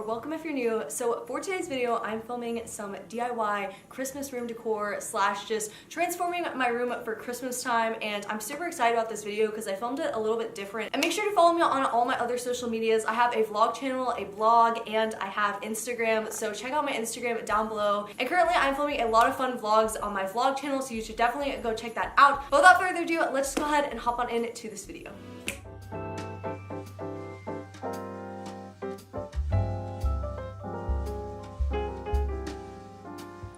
welcome if you're new. So for today's video, I'm filming some DIY Christmas room decor slash just transforming my room for Christmas time, and I'm super excited about this video because I filmed it a little bit different. And make sure to follow me on all my other social medias. I have a vlog channel, a blog, and I have Instagram, so check out my Instagram down below. And currently I'm filming a lot of fun vlogs on my vlog channel, so you should definitely go check that out. But without further ado, let's just go ahead and hop on into this video.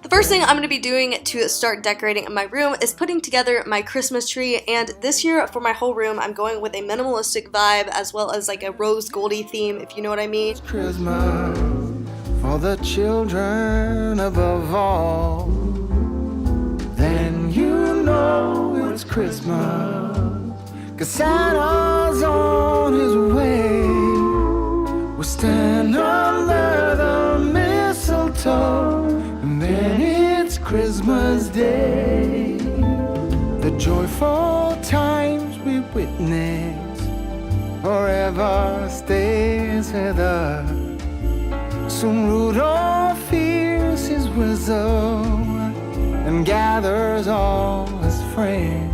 First thing I'm going to be doing to start decorating my room is putting together my Christmas tree, and this year for my whole room I'm going with a minimalistic vibe as well as like a rose goldy theme, if you know what I mean. Christmas for the children above all, then you know it's Christmas, 'cause Santa's on his way. We'll stand under the mistletoe, and then it's Christmas Day. The joyful times we witness forever stays with us. Soon Rudolph hears his whistle and gathers all his friends.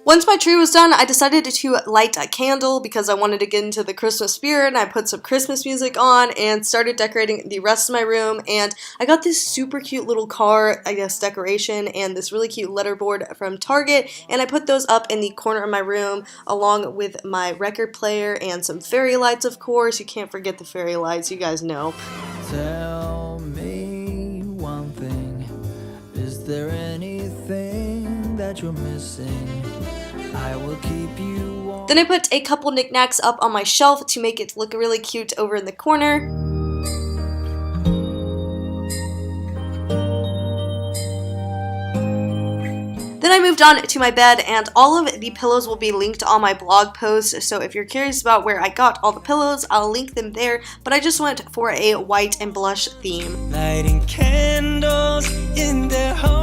Once my tree was done, I decided to light a candle because I wanted to get into the Christmas spirit, and I put some Christmas music on and started decorating the rest of my room. And I got this super cute little car, I guess, decoration and this really cute letterboard from Target, and I put those up in the corner of my room along with my record player and some fairy lights, of course. You can't forget the fairy lights, you guys know. Tell me one thing, is there anything that you're missing? I will keep you warm. Then I put a couple knickknacks up on my shelf to make it look really cute over in the corner. Then I moved on to my bed, and all of the pillows will be linked on my blog post, so if you're curious about where I got all the pillows, I'll link them there, but I just went for a white and blush theme. Lighting candles in their homes.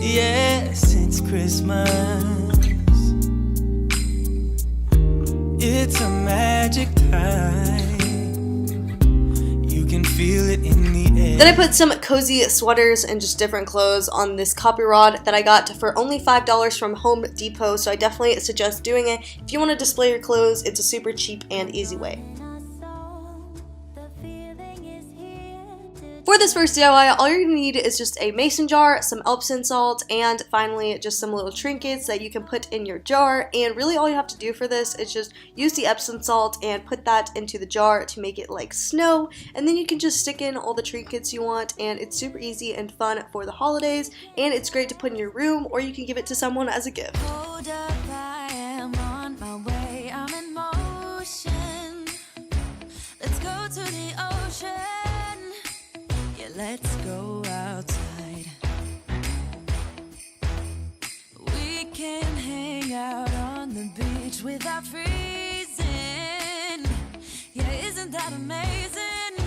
Yes, it's Christmas. It's a magic time. You can feel it in the air. Then I put some cozy sweaters and just different clothes on this copy rod that I got for only $5 from Home Depot, so I definitely suggest doing it. If you want to display your clothes, it's a super cheap and easy way. For this first DIY, all you're going to need is just a mason jar, some Epsom salt, and finally just some little trinkets that you can put in your jar. And really all you have to do for this is just use the Epsom salt and put that into the jar to make it like snow, and then you can just stick in all the trinkets you want, and it's super easy and fun for the holidays, and it's great to put in your room, or you can give it to someone as a gift. Hold up, I am on my way, I'm in motion. Let's go to the ocean. Let's go outside. We can hang out on the beach without freezing. Yeah, isn't that amazing?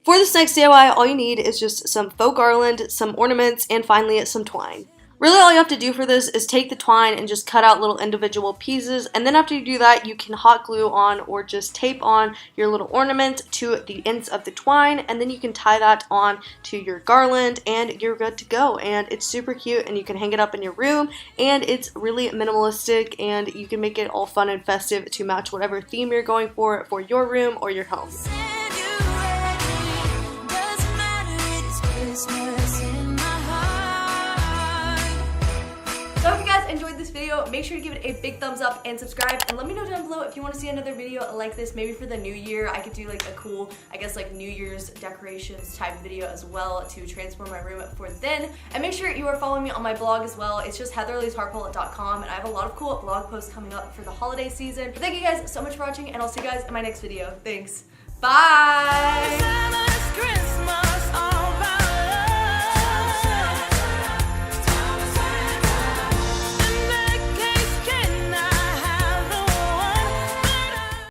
For this next DIY, all you need is just some faux garland, some ornaments, and finally some twine. Really all you have to do for this is take the twine and just cut out little individual pieces, and then after you do that you can hot glue on or just tape on your little ornament to the ends of the twine, and then you can tie that on to your garland and you're good to go. And it's super cute and you can hang it up in your room, and it's really minimalistic and you can make it all fun and festive to match whatever theme you're going for your room or your home. So if you guys enjoyed this video, make sure to give it a big thumbs up and subscribe, and let me know down below if you want to see another video like this, maybe for the new year. I could do like a cool, I guess, like New Year's decorations type video as well to transform my room for then. And make sure you are following me on my blog as well. It's just heatherleesharpole.com, and I have a lot of cool blog posts coming up for the holiday season. But thank you guys so much for watching, and I'll see you guys in my next video. Thanks. Bye!